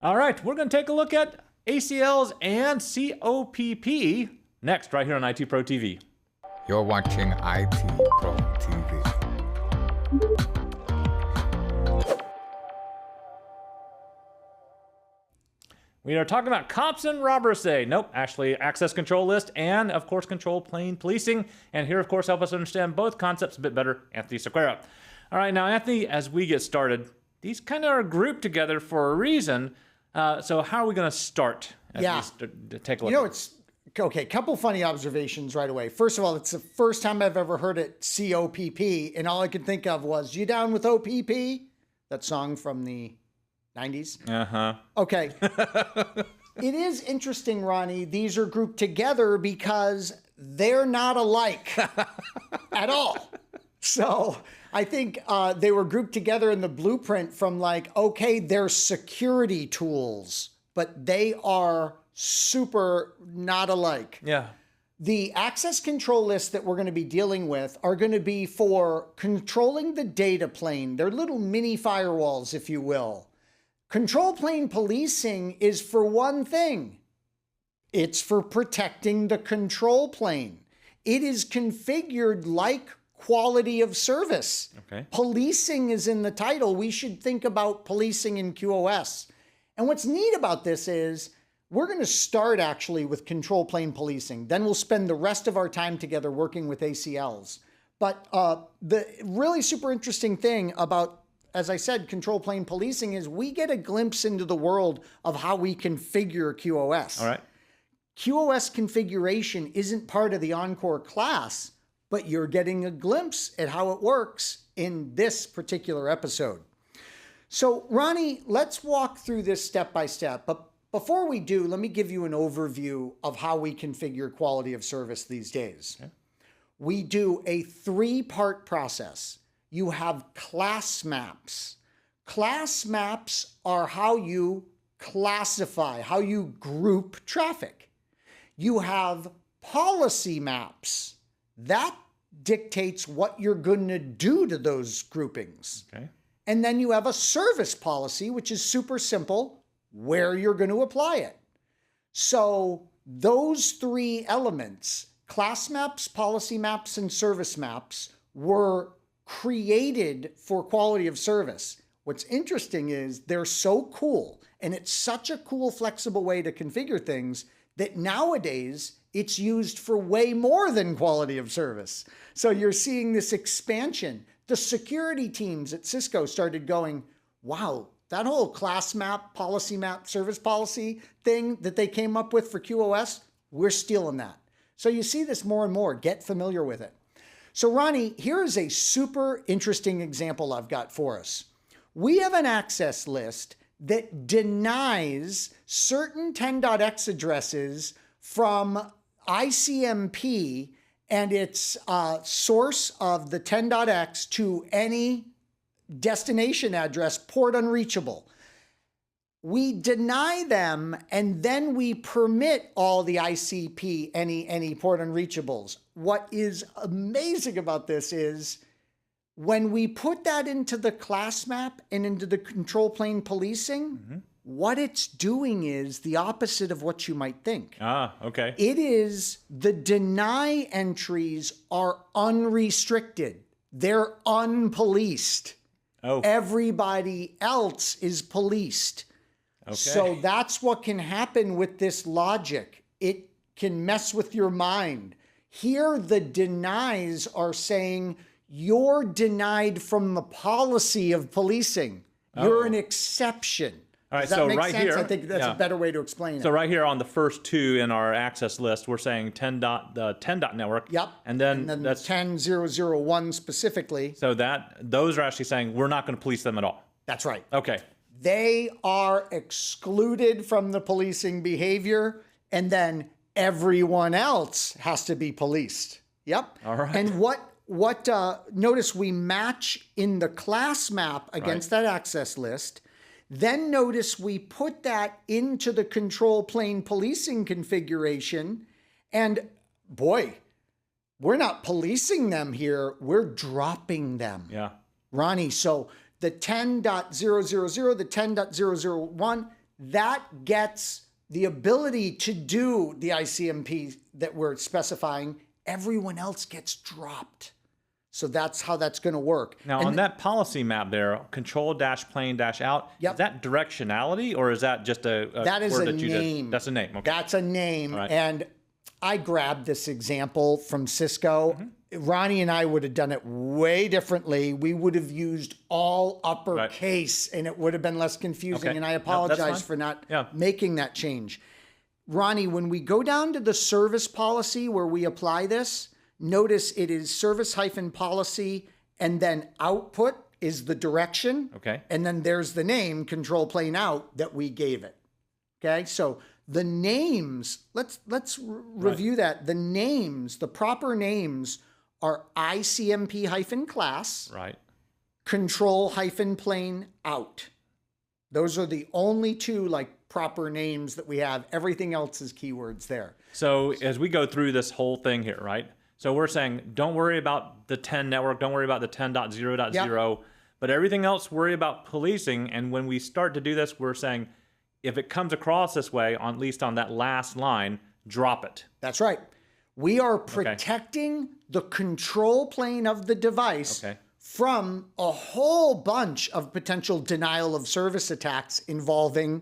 All right, we're going to take a look at ACLs and CoPP next, right here on IT Pro TV. You're watching IT Pro TV. We are talking about cops and robbers today. Nope, actually access control list and, of course, control plane policing. And here, of course, help us understand both concepts a bit better, Anthony Sequeira. All right, now, Anthony, as we get started, these kind of are grouped together for a reason. So how are we going to start? Take a look. You know, it's okay. Couple funny observations right away. First of all, it's the first time I've ever heard it CoPP, and all I could think of was "You Down with OPP?" That song from the 90s. Okay. It is interesting, Ronnie. These are grouped together because they're not alike at all. So I think they were grouped together in the blueprint from like, okay, they're security tools, but they are super not alike. Yeah. The access control lists that we're going to be dealing with are going to be for controlling the data plane. They're little mini firewalls, if you will. Control plane policing is for one thing. It's for protecting the control plane. It is configured like quality of service. Okay. Policing is in the title. We should think about policing in QoS. And what's neat about this is we're going to start actually with control plane policing. Then we'll spend the rest of our time together working with ACLs. But the really super interesting thing about, as I said, control plane policing is we get a glimpse into the world of how we configure QoS. All right. QoS configuration isn't part of the Encore class, but you're getting a glimpse at how it works in this particular episode. So, Ronnie, let's walk through this step by step. But before we do, let me give you an overview of how we configure quality of service these days. Okay. We do a three-part process. You have class maps. Class maps are how you classify, how you group traffic. You have policy maps. That dictates what you're going to do to those groupings. Okay. And then you have a service policy, which is super simple, where you're going to apply it. So those three elements, class maps, policy maps, and service maps, were created for quality of service. What's interesting is they're so cool, and it's such a cool, flexible way to configure things that nowadays it's used for way more than quality of service. So you're seeing this expansion. The security teams at Cisco started going, wow, that whole class map, policy map, service policy thing that they came up with for QoS, we're stealing that. So you see this more and more. Get familiar with it. So Ronnie, here is a super interesting example I've got for us. We have an access list that denies certain 10.x addresses from ICMP and its source of the 10.x to any destination address, port unreachable. We deny them, and then we permit all the ICP, any port unreachables. What is amazing about this is when we put that into the class map and into the control plane policing, what it's doing is the opposite of what you might think. Okay. It is the deny entries are unrestricted. They're unpoliced. Oh. Everybody else is policed. Okay. So that's what can happen with this logic. It can mess with your mind. Here, the denies are saying you're denied from the policy of policing. You're an exception. All right, Does that so make right sense? here, I think that's a better way to explain it. So right here on the first two in our access list, we're saying the 10 dot network. Yep. And then that's 10.0.0.1 specifically. So those are actually saying we're not going to police them at all. That's right. Okay. They are excluded from the policing behavior, and then everyone else has to be policed. Yep. All right. And notice we match in the class map against that access list. Then notice we put that into the control plane policing configuration, and boy, we're not policing them here, we're dropping them. Yeah. Ronnie, so the 10.0.0.0, the 10.0.0.1, that gets the ability to do the ICMP that we're specifying. Everyone else gets dropped. So that's how that's going to work. Now, on that policy map there, control-plane-out, Yep. is that directionality, or is that just a that is word a that you name. did? That's a name. Okay. That's a name. All right. And I grabbed this example from Cisco. Mm-hmm. Ronnie and I would have done it way differently. We would have used all uppercase, and it would have been less confusing. Okay. And I No, that's apologize fine. for not Yeah. making that change. Ronnie, when we go down to the service policy where we apply this, notice it is service-policy, and then output is the direction. Okay. And then there's the name, control plane out, that we gave it. Okay, so the names, let's review that. The names, the proper names are ICMP-class, Right. control-plane out. Those are the only two proper names that we have. Everything else is keywords there. So as we go through this whole thing here, right? So we're saying, don't worry about the 10 network, don't worry about the 10.0.0, but everything else, worry about policing. And when we start to do this, we're saying, if it comes across this way, at least on that last line, drop it. That's right. We are protecting the control plane of the device from a whole bunch of potential denial of service attacks involving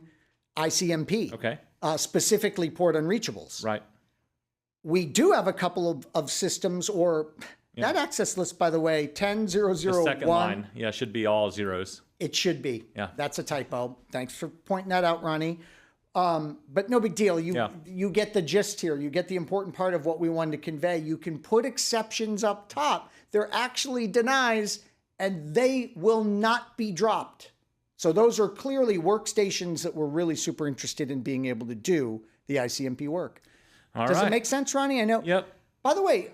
ICMP, specifically port unreachables. Right. We do have a couple of systems, or that access list, by the way, 10.0.0.1. The second line, should be all zeros. It should be. Yeah. That's a typo. Thanks for pointing that out, Ronnie. But no big deal. You get the gist here. You get the important part of what we wanted to convey. You can put exceptions up top. They're actually denies, and they will not be dropped. So those are clearly workstations that we're really super interested in being able to do the ICMP work. Does it make sense, Ronnie? I know. Yep. By the way,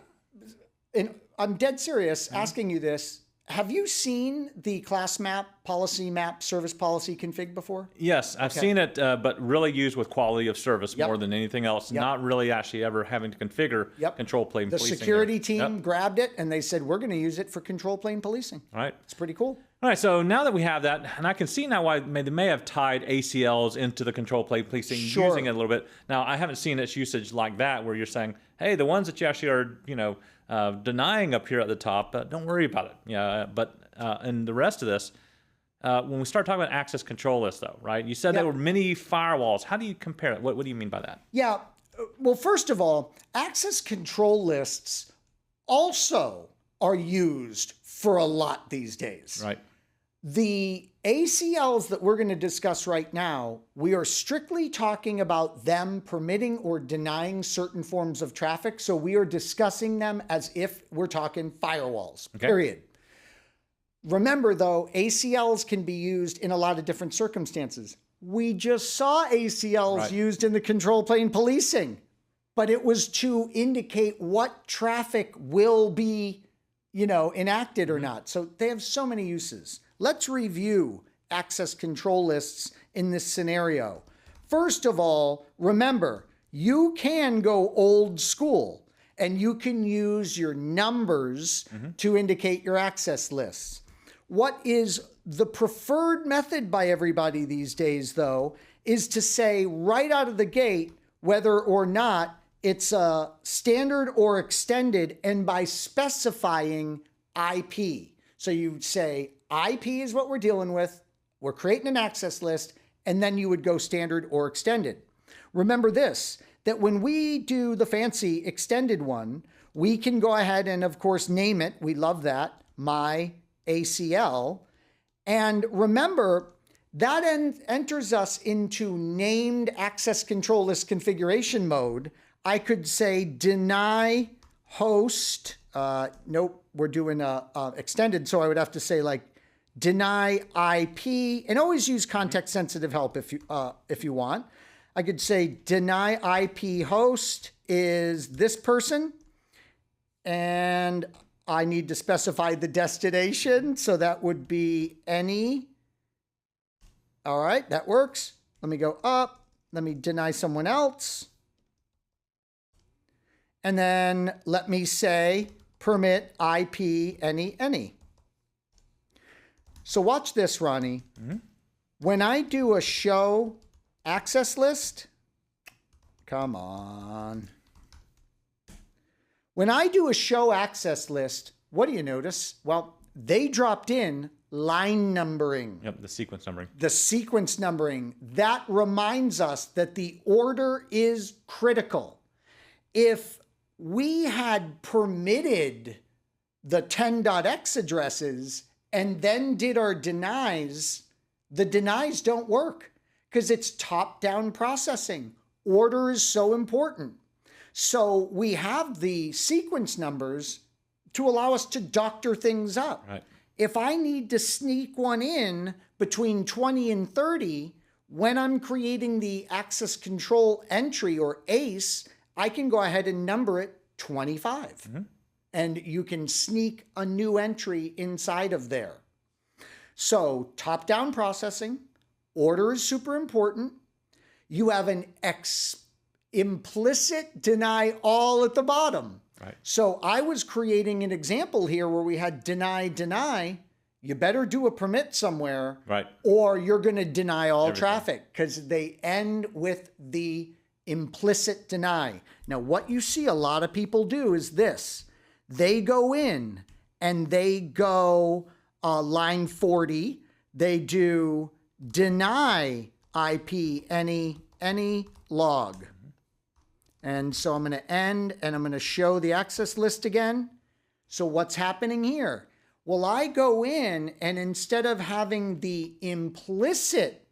and I'm dead serious asking you this. Have you seen the class map, policy map, service policy config before? Yes, I've seen it, but really used with quality of service more than anything else. Not really actually ever having to configure control plane policing. The security team grabbed it and they said, we're going to use it for control plane policing. All right. It's pretty cool. All right, so now that we have that, and I can see now why they may have tied ACLs into the control plane policing, using it a little bit. Now, I haven't seen its usage like that, where you're saying, hey, the ones that you actually are, denying up here at the top, don't worry about it. Yeah, but and the rest of this, when we start talking about access control lists, though, right? You said there were many firewalls. How do you compare it? What do you mean by that? Yeah, well, first of all, access control lists also are used for a lot these days. Right. The ACLs that we're going to discuss right now, we are strictly talking about them permitting or denying certain forms of traffic. So we are discussing them as if we're talking firewalls, period. Remember, though, ACLs can be used in a lot of different circumstances. We just saw ACLs used in the control plane policing, but it was to indicate what traffic will be, enacted or not. So they have so many uses. Let's review access control lists in this scenario. First of all, remember, you can go old school and you can use your numbers to indicate your access lists. What is the preferred method by everybody these days, though, is to say right out of the gate whether or not it's a standard or extended, and by specifying IP. So you say, IP is what we're dealing with. We're creating an access list, and then you would go standard or extended. Remember this, that when we do the fancy extended one, we can go ahead and, of course, name it. We love that, my ACL. And remember, that enters us into named access control list configuration mode. I could say deny host. Nope, we're doing extended, so I would have to say deny IP, and always use context sensitive help if you want. I could say deny IP host is this person, and I need to specify the destination, so that would be any. All right, that works. Let me go up. Let me deny someone else. And then let me say permit IP any. So watch this, Ronnie. When I do a show access list. Come on. When I do a show access list, what do you notice? Well, they dropped in line numbering. Yep, the sequence numbering. The sequence numbering. That reminds us that the order is critical. If we had permitted the 10.x addresses and then did our denies, the denies don't work because it's top-down processing. Order is so important. So we have the sequence numbers to allow us to doctor things up. Right. If I need to sneak one in between 20 and 30, when I'm creating the access control entry or ACE, I can go ahead and number it 25. Mm-hmm. And you can sneak a new entry inside of there. So top-down processing, order is super important. You have an implicit deny all at the bottom. Right. So I was creating an example here where we had deny. You better do a permit somewhere, right? Or you're going to deny all traffic because they end with the implicit deny. Now, what you see a lot of people do is this. They go in and they go line 40. They do deny IP any log. And so I'm going to end and I'm going to show the access list again. So what's happening here? Well, I go in and instead of having the implicit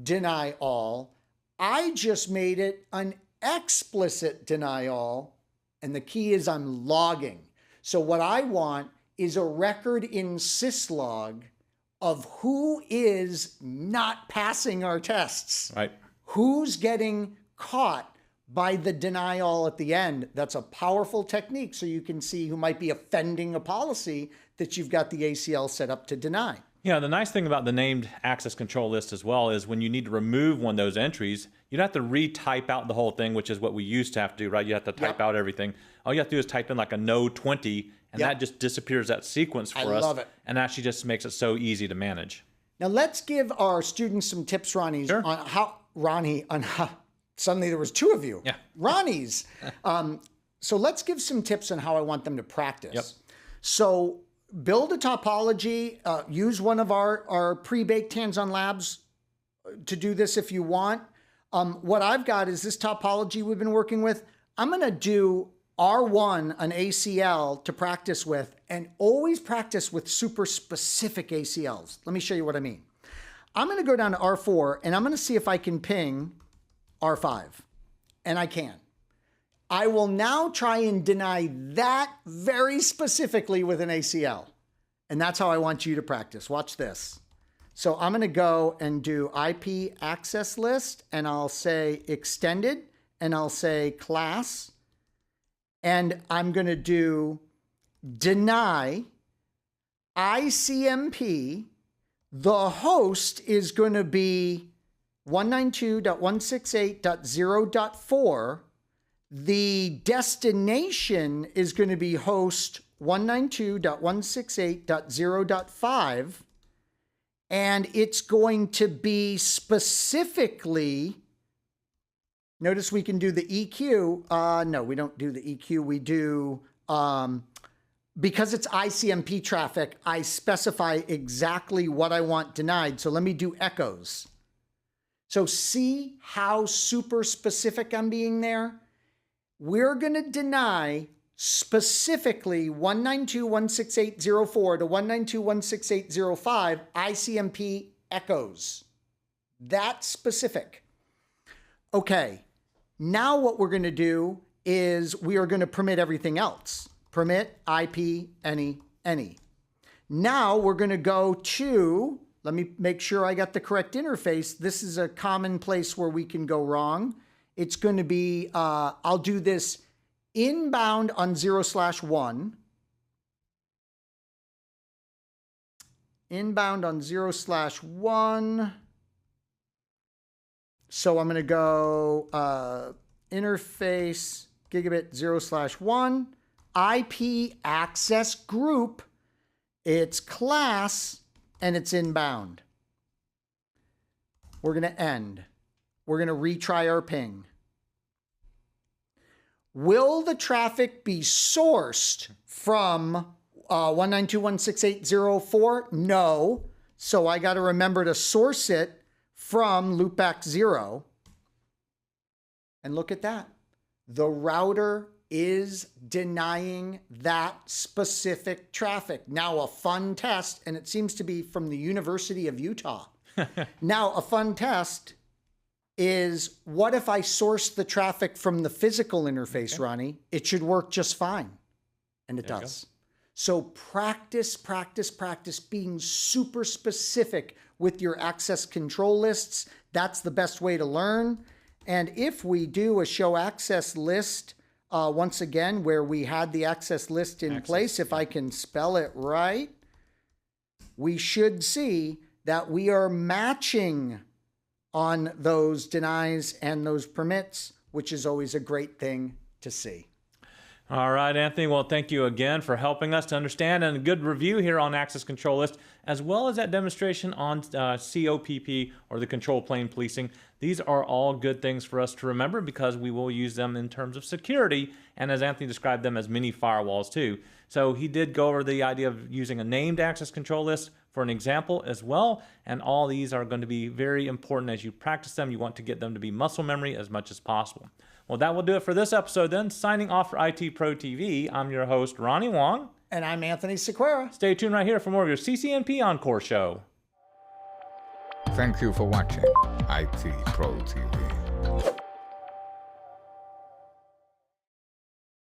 deny all, I just made it an explicit deny all. And the key is I'm logging. So what I want is a record in syslog of who is not passing our tests. Right. Who's getting caught by the deny all at the end. That's a powerful technique so you can see who might be offending a policy that you've got the ACL set up to deny. Yeah, the nice thing about the named access control list as well is when you need to remove one of those entries, you don't have to retype out the whole thing, which is what we used to have to do, right? You have to type out everything. All you have to do is type in like a no 20, and that just disappears that sequence for us. I love it. And actually just makes it so easy to manage. Now let's give our students some tips, Ronnie, on how, suddenly there was two of you. Yeah. Ronnie's. So let's give some tips on how I want them to practice. Yep. So build a topology. Use one of our pre-baked hands-on labs to do this if you want. What I've got is this topology we've been working with. I'm going to do R1, an ACL, to practice with, and always practice with super specific ACLs. Let me show you what I mean. I'm going to go down to R4, and I'm going to see if I can ping R5, and I can. I will now try and deny that very specifically with an ACL, and that's how I want you to practice. Watch this. So I'm going to go and do IP access list, and I'll say extended, and I'll say class, and I'm going to do deny ICMP. The host is going to be 192.168.0.4. The destination is going to be host 192.168.0.5. And it's going to be specifically, notice we can do the EQ. No, we don't do the EQ. We do, because it's ICMP traffic, I specify exactly what I want denied. So let me do echoes. So see how super specific I'm being there? We're going to deny specifically 192.168.0.4 to 192.168.0.5 ICMP echoes. That's specific. Okay, now what we're going to do is we are going to permit everything else. Permit IP any. Now we're going to go to, let me make sure I got the correct interface. This is a common place where we can go wrong. It's going to be, I'll do this inbound on 0/1. Inbound on 0/1. So I'm going to go interface gigabit 0/1. IP access group. It's class and it's inbound. We're going to end. We're going to retry our ping. Will the traffic be sourced from 192.168.0.4? No. So I got to remember to source it from loopback 0. And look at that. The router is denying that specific traffic. Now a fun test, and it seems to be from the University of Utah. Now a fun test is, what if I source the traffic from the physical interface, okay, Ronnie? It should work just fine. And it does. So practice being super specific with your access control lists. That's the best way to learn. And if we do a show access list, once again, where we had the access list in place, if I can spell it right, we should see that we are matching on those denies and those permits, which is always a great thing to see. All right, Anthony. Well, thank you again for helping us to understand, and a good review here on access control list, as well as that demonstration on CoPP, or the control plane policing. These are all good things for us to remember because we will use them in terms of security, and as Anthony described them, as mini firewalls too. So he did go over the idea of using a named access control list for an example as well, and all these are going to be very important as you practice them. You want to get them to be muscle memory as much as possible. Well, that will do it for this episode then. Signing off for IT Pro TV, I'm your host, Ronnie Wong. And I'm Anthony Sequeira. Stay tuned right here for more of your CCNP Encore show. Thank you for watching IT Pro TV.